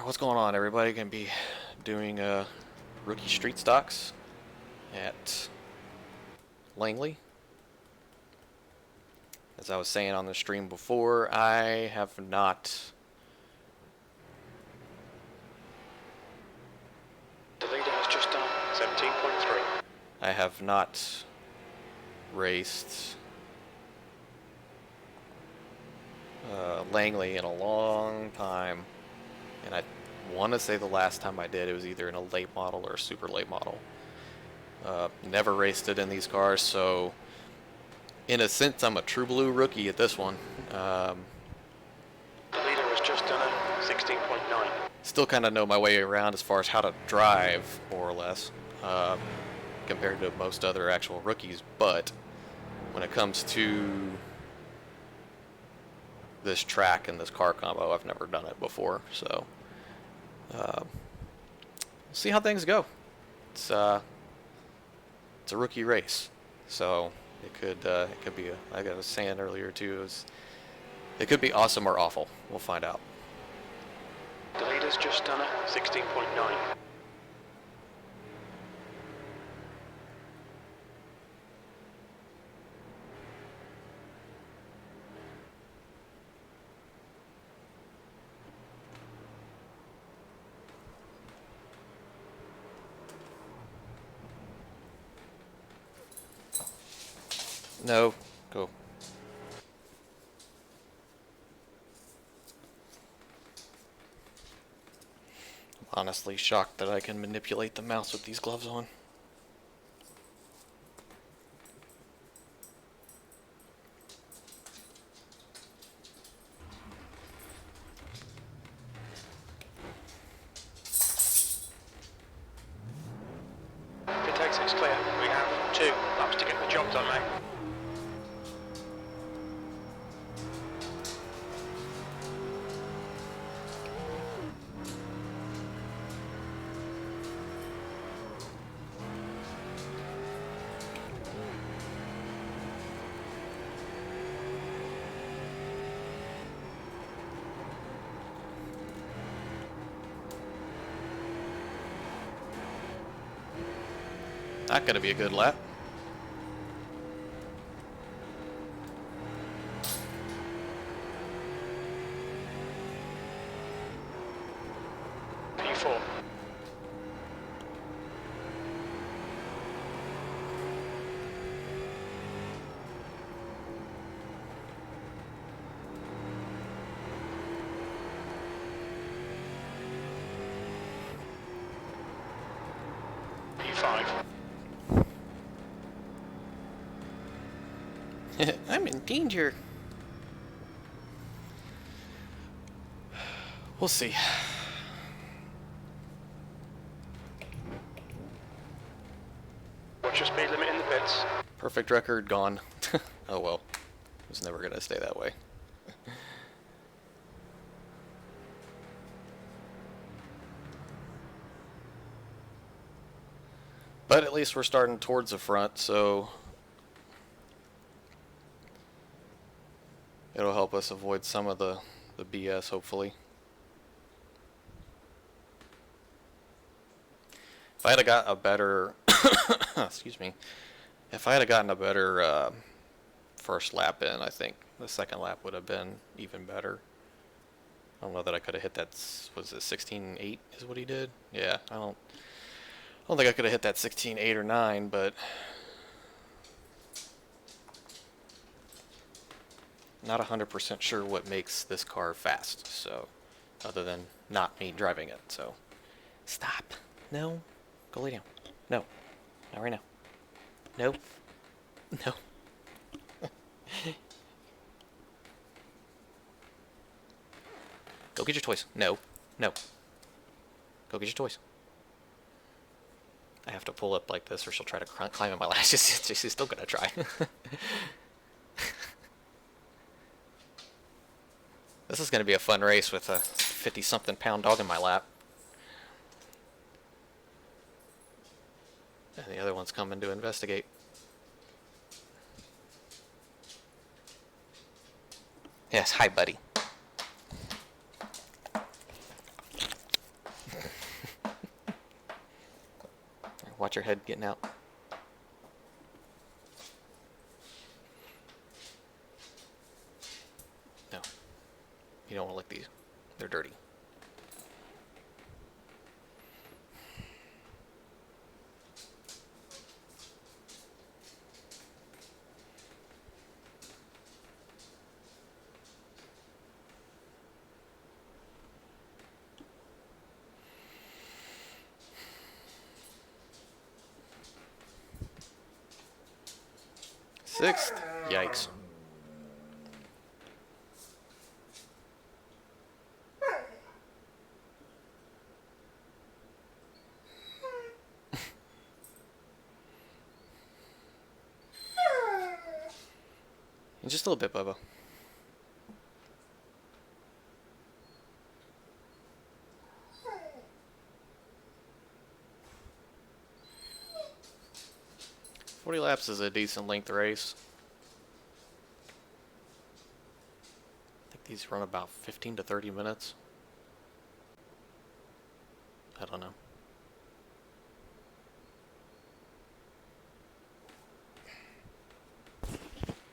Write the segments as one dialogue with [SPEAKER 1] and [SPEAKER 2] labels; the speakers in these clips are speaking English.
[SPEAKER 1] What's going on, everybody? Gonna be doing rookie street stocks at Langley. As I was saying on the stream before, I have not.
[SPEAKER 2] The leader has just done 17.3.
[SPEAKER 1] I have not raced Langley in a long time, and I want to say the last time I did, it was either in a late model or a super late model. Never raced it in these cars, so in a sense, I'm a true blue rookie at this one.
[SPEAKER 2] The leader has just done a 16.9.
[SPEAKER 1] Still kind of know my way around as far as how to drive, more or less, compared to most other actual rookies. But when it comes to this track and this car combo, I've never done it before. So we'll see how things go. It's a rookie race, so it could be like I was saying earlier too, it could be awesome or awful. We'll find out.
[SPEAKER 2] The leader's just done a 16.9.
[SPEAKER 1] No, go. I'm honestly shocked that I can manipulate the mouse with these gloves on.
[SPEAKER 2] Pit exit's clear. We have 2 laps to get the job done, mate.
[SPEAKER 1] Not gonna be a good lap.
[SPEAKER 2] P4. P5.
[SPEAKER 1] I'm in danger. We'll see.
[SPEAKER 2] What's your speed limit in the pits?
[SPEAKER 1] Perfect record gone. Oh well. It was never gonna stay that way. But at least we're starting towards the front, so it'll help us avoid some of the BS, hopefully. If I had got a better, excuse me, if I had gotten a better first lap in, I think the second lap would have been even better. I don't know that I could have hit that. Was it 16.8 is what he did? Yeah, I don't think I could have hit that 16.8 or 9, but not 100% sure what makes this car fast, so other than not me driving it. So stop. No. Go lay down. No. Not right now. No. No. Go get your toys. No. No. Go get your toys. I have to pull up like this or she'll try to climb in my lap. She's still gonna try. This is gonna be a fun race with a 50-something pound dog in my lap. And the other one's coming to investigate. Yes, hi buddy. Watch your head getting out. No. You don't want to lick these. They're dirty. Sixth. Yikes. Just a little bit, Bubba. "40 laps is a decent length race. I think these run about 15 to 30 minutes. I don't know.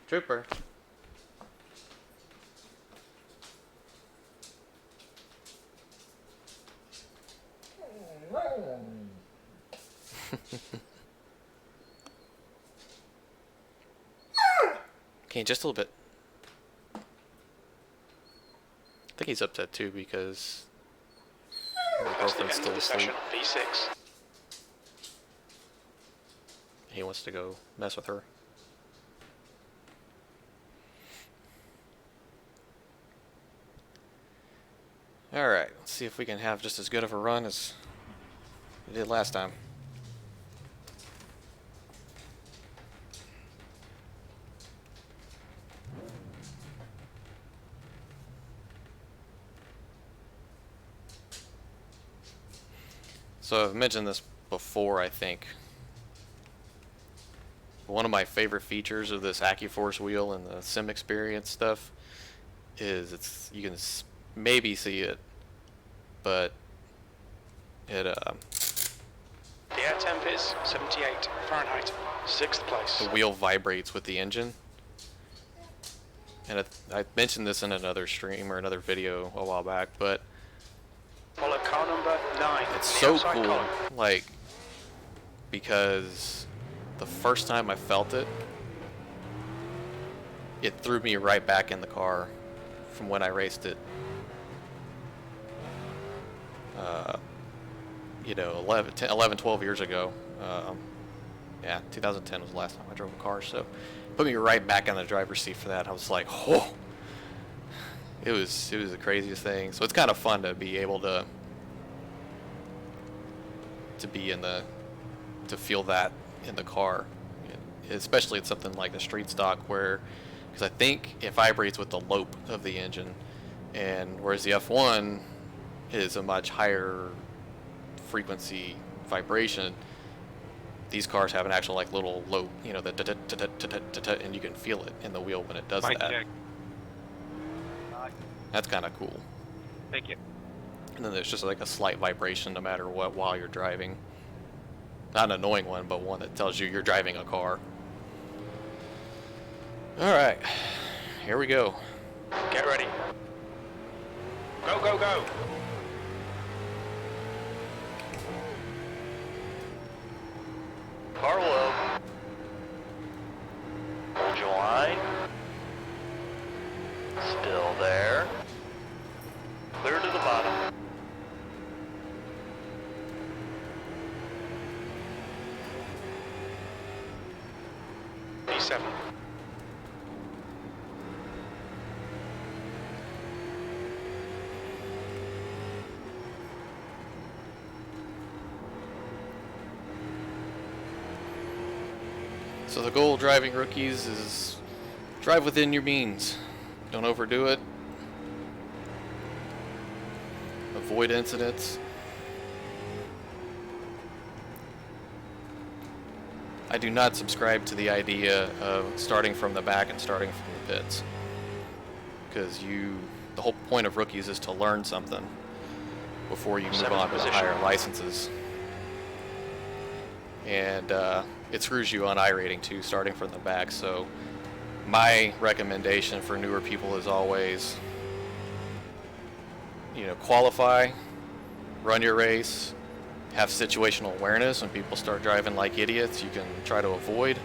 [SPEAKER 1] Trooper. Okay, just a little bit. I think he's upset too because my girlfriend's still asleep.
[SPEAKER 2] P6.
[SPEAKER 1] He wants to go mess with her. Alright, let's see if we can have just as good of a run as we did last time. So I've mentioned this before, I think. One of my favorite features of this AccuForce wheel and the sim experience stuff is you can maybe see it, but it
[SPEAKER 2] The air temp is 78 Fahrenheit, 6th place.
[SPEAKER 1] the wheel vibrates with the engine. And I mentioned this in another stream or another video a while back, but
[SPEAKER 2] Follow car number 9.
[SPEAKER 1] it's so cool, like, because the first time I felt it, it threw me right back in the car from when I raced it. 11, 12 years ago. Yeah, 2010 was the last time I drove a car, so put me right back in the driver's seat for that. I was like, oh, it was the craziest thing. So it's kind of fun to be able to be to feel that in the car, especially it's something like the street stock because I think it vibrates with the lope of the engine, and whereas the F1 is a much higher frequency vibration, these cars have an actual like little lope, the and you can feel it in the wheel when it does that.
[SPEAKER 3] Check.
[SPEAKER 1] That's kind of cool.
[SPEAKER 3] Thank you.
[SPEAKER 1] And then there's just like a slight vibration no matter what while you're driving. Not an annoying one, but one that tells you you're driving a car. Alright, here we go.
[SPEAKER 2] Get ready. Go, go, go.
[SPEAKER 4] Car low. Hold your line. Still there. Clear to the bottom.
[SPEAKER 2] P7.
[SPEAKER 1] So the goal driving rookies is drive within your means. Don't overdo it. Avoid incidents. I do not subscribe to the idea of starting from the back and starting from the pits, because the whole point of rookies is to learn something before you move on to the higher licenses. and it screws you on iRating too, starting from the back. So my recommendation for newer people is always, qualify, run your race, have situational awareness. When people start driving like idiots, you can try to avoid.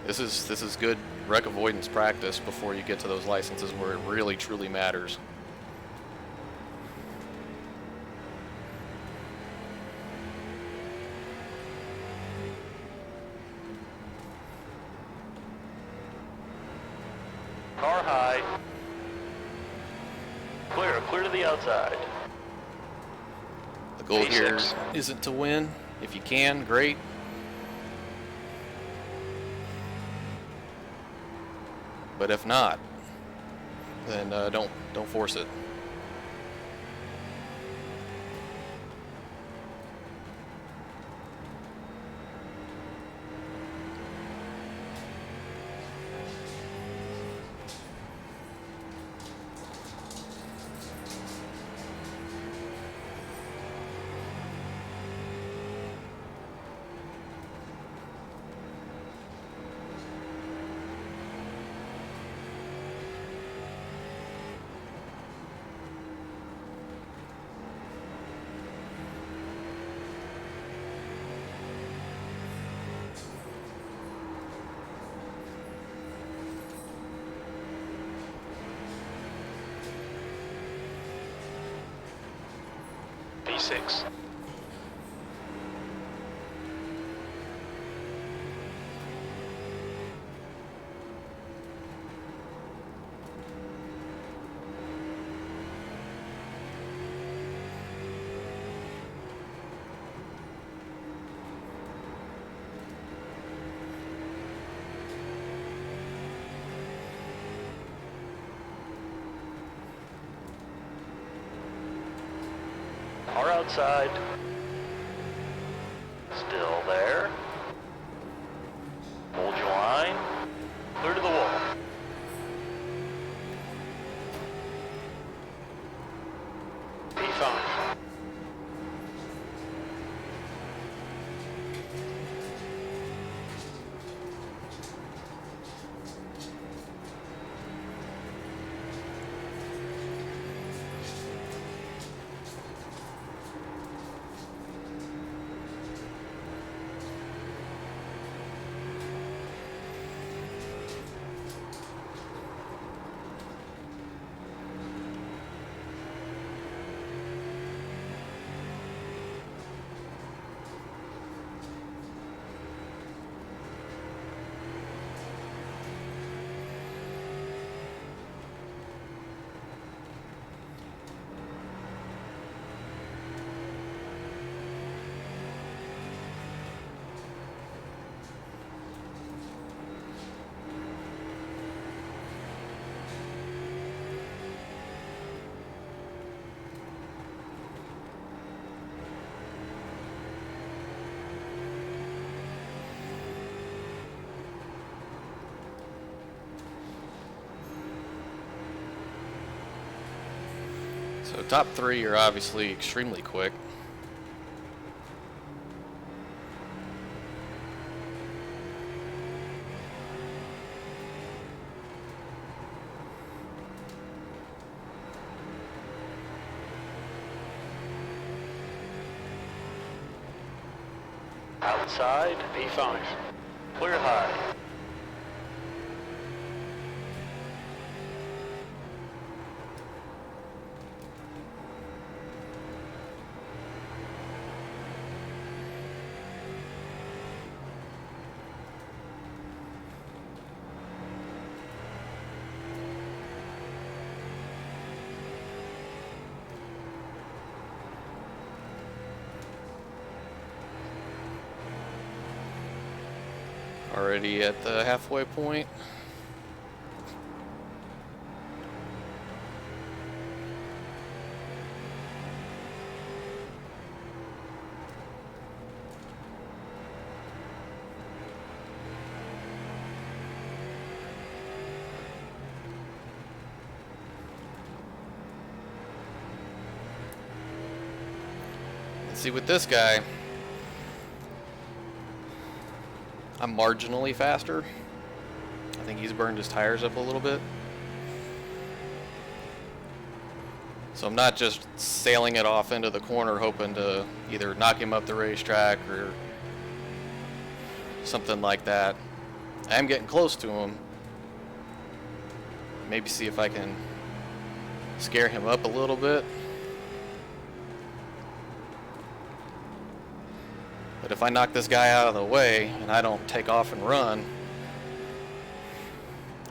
[SPEAKER 1] This is good wreck avoidance practice before you get to those licenses where it really truly matters.
[SPEAKER 4] Car high. Clear to the outside.
[SPEAKER 1] The goal here
[SPEAKER 4] V6.
[SPEAKER 1] isn't to win. If you can, great. But if not, then don't force it.
[SPEAKER 2] V6.
[SPEAKER 4] Car outside. Still there. Hold your line. Clear to the wall.
[SPEAKER 2] P5.
[SPEAKER 1] So top three are obviously extremely quick.
[SPEAKER 4] Outside.
[SPEAKER 2] P5.
[SPEAKER 4] Clear high.
[SPEAKER 1] Already at the halfway point. See, with this guy, I'm marginally faster. I think he's burned his tires up a little bit. So I'm not just sailing it off into the corner hoping to either knock him up the racetrack or something like that. I am getting close to him. Maybe see if I can scare him up a little bit. But if I knock this guy out of the way and I don't take off and run,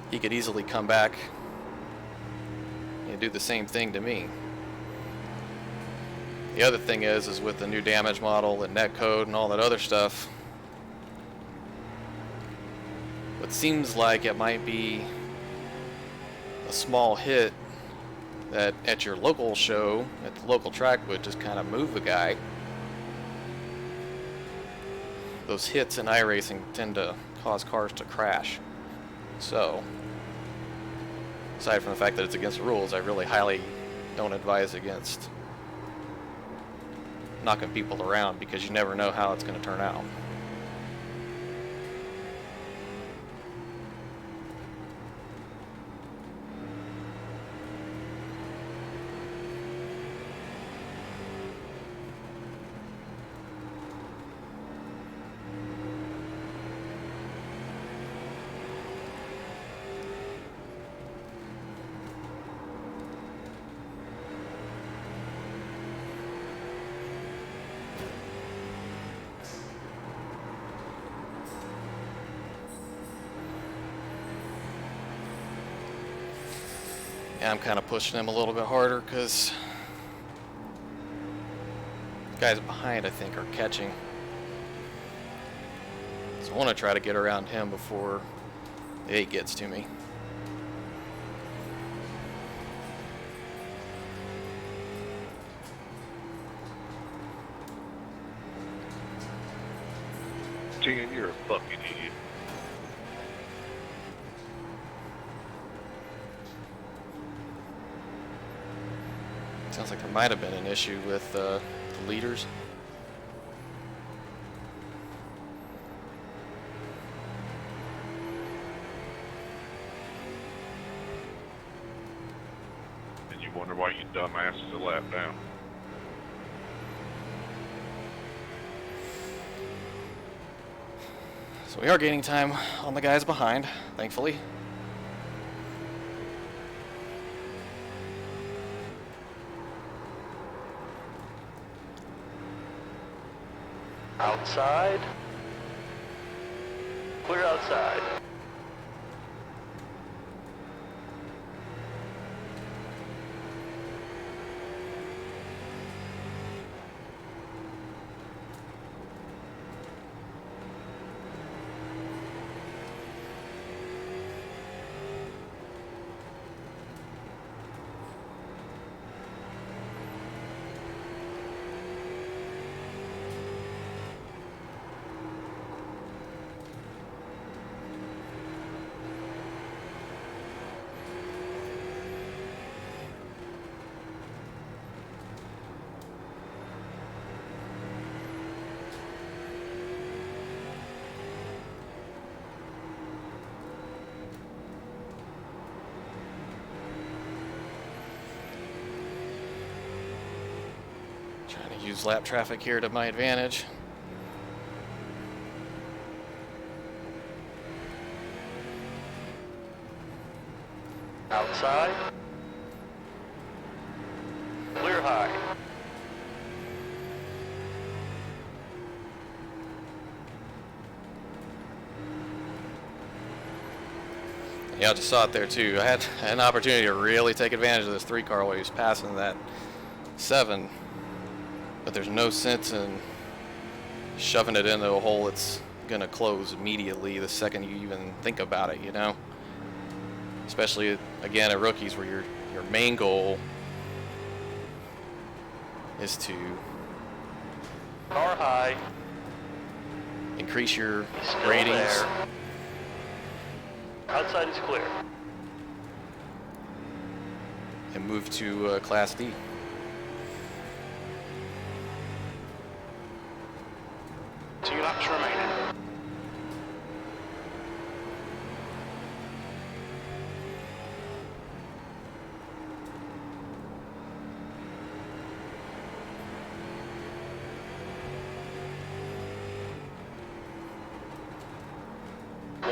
[SPEAKER 1] he could easily come back and do the same thing to me. The other thing is with the new damage model and net code and all that other stuff, what seems like it might be a small hit that at your local show, at the local track, would just kind of move the guy. Those hits in iRacing tend to cause cars to crash. So, aside from the fact that it's against the rules, I really highly don't advise against knocking people around because you never know how it's going to turn out. Yeah, I'm kind of pushing him a little bit harder because guys behind, I think, are catching. So I want to try to get around him before the 8 gets to me.
[SPEAKER 4] Jan, you're a fucking idiot.
[SPEAKER 1] Sounds like there might have been an issue with the leaders.
[SPEAKER 4] And you wonder why you dumbass is a lap down.
[SPEAKER 1] So we are gaining time on the guys behind, thankfully.
[SPEAKER 3] Outside. Clear outside.
[SPEAKER 1] Trying to use lap traffic here to my advantage.
[SPEAKER 3] Outside. Clear high.
[SPEAKER 1] Yeah, I just saw it there too. I had an opportunity to really take advantage of this 3 car while he was passing that 7. But there's no sense in shoving it into a hole that's going to close immediately the second you even think about it, you know? Especially, again, at rookies where your main goal is to
[SPEAKER 3] Car high.
[SPEAKER 1] increase your
[SPEAKER 3] Still
[SPEAKER 1] ratings.
[SPEAKER 3] there. Outside is clear.
[SPEAKER 1] And move to Class D.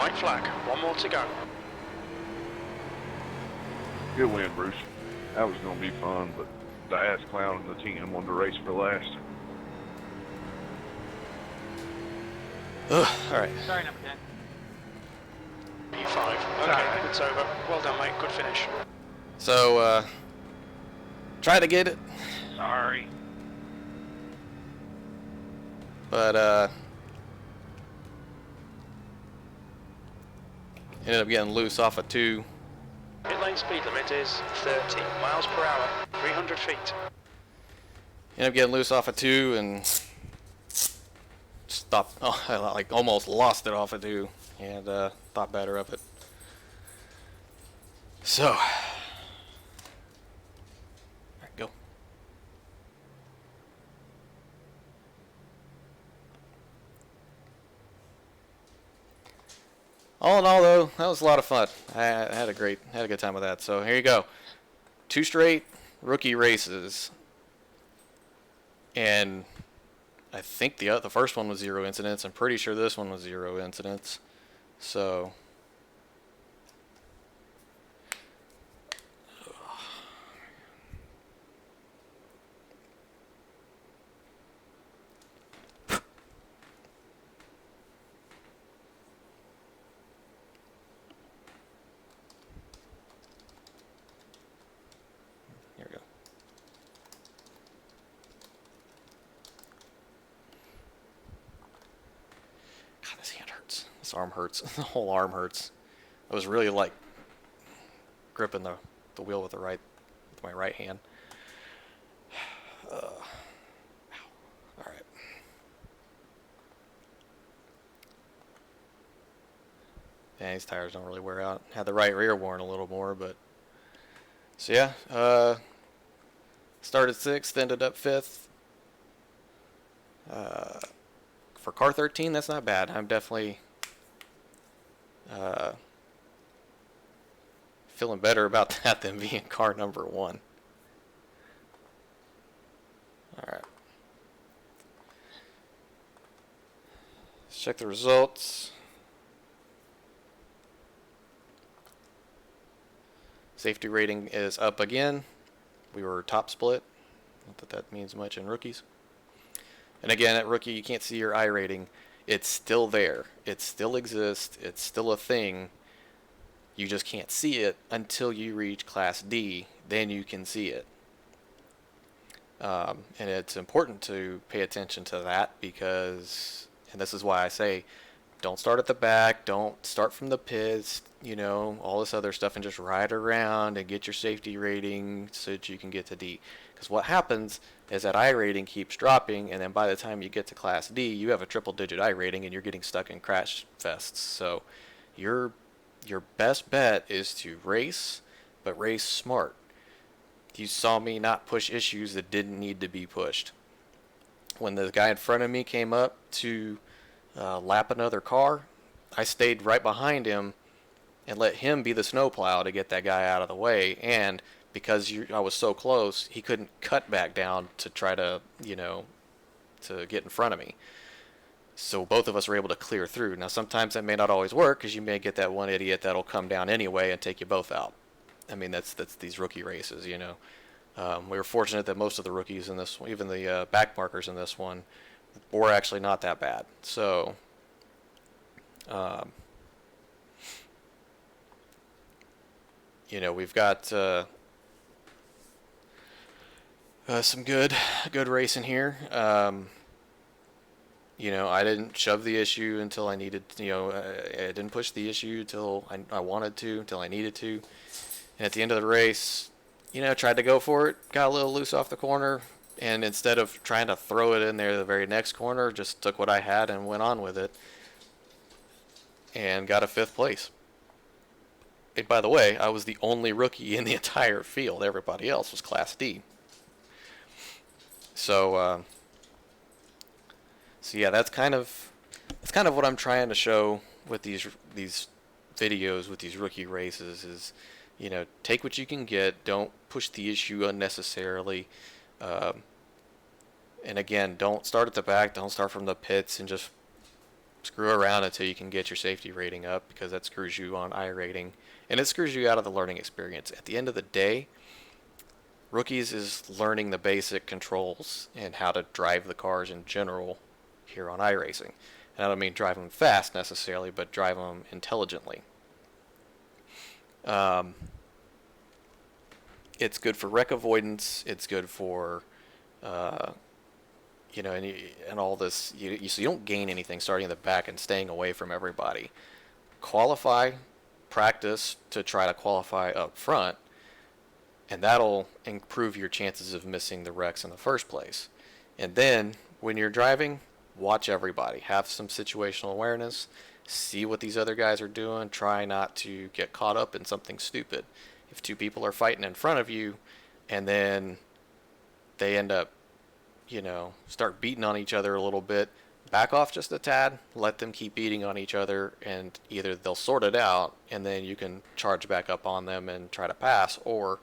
[SPEAKER 2] White flag. One more to go.
[SPEAKER 5] Good win, Bruce. That was going to be fun, but the ass clown and the team wanted to race for last.
[SPEAKER 1] Ugh, all right.
[SPEAKER 6] Sorry, number 10.
[SPEAKER 2] P5. Okay, it's over. Well done, mate. Good finish.
[SPEAKER 1] So, try to get it,
[SPEAKER 5] Sorry.
[SPEAKER 1] but ended up getting loose off of 2.
[SPEAKER 2] Pit lane speed limit is 30 miles per hour, 300 feet.
[SPEAKER 1] Ended up getting loose off of 2 and stopped. Oh, I like almost lost it off of 2 and thought better of it. So, all right, go. All in all, though, that was a lot of fun. I had a good time with that. So here you go, 2 straight rookie races, and I think the first one was 0 incidents. I'm pretty sure this one was 0 incidents. So here we go. God, this hand hurts. This arm hurts. The whole arm hurts. I was really like gripping the wheel with my right hand. Ow. All right. Yeah, these tires don't really wear out. Had the right rear worn a little more, but so yeah. Started 6th, ended up 5th. For car 13, that's not bad. I'm definitely feeling better about that than being car number 1. Alright. Let's check the results. Safety rating is up again. We were top split. Not that that means much in rookies. And again, at rookie, you can't see your I rating. It's still there. It still exists. It's still a thing. You just can't see it until you reach Class D. Then you can see it. And it's important to pay attention to that because, and this is why I say, don't start at the back. Don't start from the pits. You know, all this other stuff, and just ride around and get your safety rating so that you can get to D. Because what happens is that I rating keeps dropping, and then by the time you get to Class D, you have a triple-digit I rating, and you're getting stuck in crash fests. So your best bet is to race, but race smart. You saw me not push issues that didn't need to be pushed. When the guy in front of me came up to lap another car, I stayed right behind him and let him be the snowplow to get that guy out of the way. And because I was so close, he couldn't cut back down to try to, to get in front of me. So both of us were able to clear through. Now sometimes that may not always work because you may get that one idiot that'll come down anyway and take you both out. I mean, that's these rookie races, We were fortunate that most of the rookies in this, even the back markers in this one, were actually not that bad. So, we've got some good racing here. I didn't shove the issue until I needed. I didn't push the issue until I wanted to, until I needed to. And at the end of the race, tried to go for it, got a little loose off the corner, and instead of trying to throw it in there the very next corner, just took what I had and went on with it, and got a 5th place. And by the way, I was the only rookie in the entire field. Everybody else was Class D. So yeah, that's kind of what I'm trying to show with these videos, with these rookie races is, take what you can get. Don't push the issue unnecessarily. And again, don't start at the back. Don't start from the pits and just Screw around until you can get your safety rating up, because that screws you on iRating, and it screws you out of the learning experience. At the end of the day, rookies is learning the basic controls and how to drive the cars in general here on iRacing. And I don't mean drive them fast necessarily, but drive them intelligently. It's good for wreck avoidance. It's good for, you know, and all this. So you don't gain anything starting in the back and staying away from everybody. Qualify, practice to try to qualify up front, and that'll improve your chances of missing the wrecks in the first place. And then when you're driving, watch everybody. Have some situational awareness. See what these other guys are doing. Try not to get caught up in something stupid. If two people are fighting in front of you and then they end up, you know, start beating on each other a little bit, back off just a tad, let them keep beating on each other, and either they'll sort it out and then you can charge back up on them and try to pass, or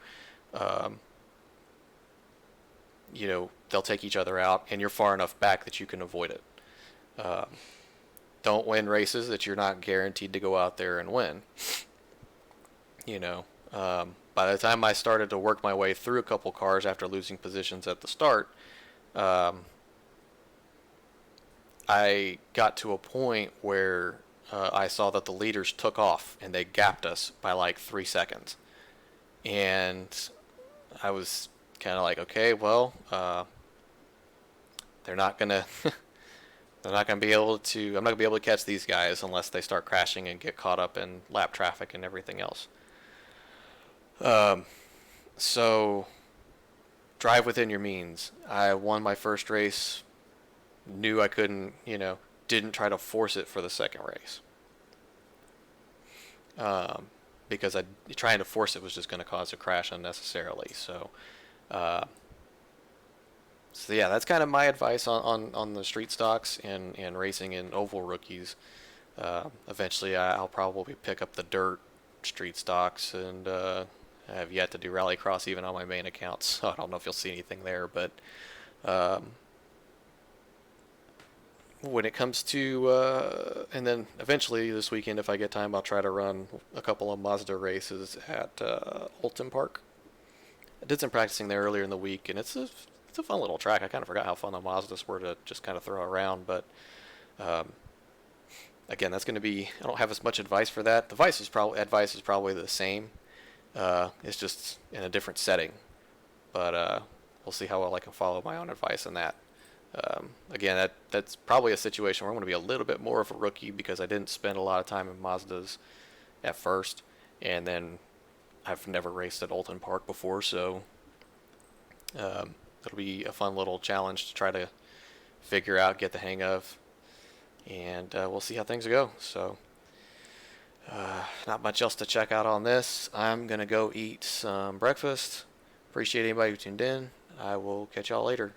[SPEAKER 1] you know, they'll take each other out and you're far enough back that you can avoid it. Don't win races that you're not guaranteed to go out there and win. You know, by the time I started to work my way through a couple cars after losing positions at the start, I got to a point where I saw that the leaders took off and they gapped us by like 3 seconds. And I was kind of like, okay, well, they're not gonna they're not gonna be able to. I'm not gonna be able to catch these guys unless they start crashing and get caught up in lap traffic and everything else. So drive within your means. I won my first race, knew I couldn't, you know, didn't try to force it for the second race. Because trying to force it was just going to cause a crash unnecessarily. So yeah, that's kind of my advice on the street stocks and racing in oval rookies. Eventually, I'll probably pick up the dirt street stocks, and I have yet to do rallycross even on my main account, so I don't know if you'll see anything there. But when it comes to, and then eventually this weekend, if I get time, I'll try to run a couple of Mazda races at Oulton Park. I did some practicing there earlier in the week, and it's a fun little track. I kind of forgot how fun the Mazdas were to just kind of throw around, but again, that's going to be, I don't have as much advice for that. The advice is probably the same. It's just in a different setting, but we'll see how well I can follow my own advice on that. Again, that's probably a situation where I'm going to be a little bit more of a rookie because I didn't spend a lot of time in Mazdas at first, and then I've never raced at Oulton Park before, so it'll be a fun little challenge to try to figure out, get the hang of, and we'll see how things go. So not much else to check out on this. I'm going to go eat some breakfast. Appreciate anybody who tuned in. I will catch y'all later.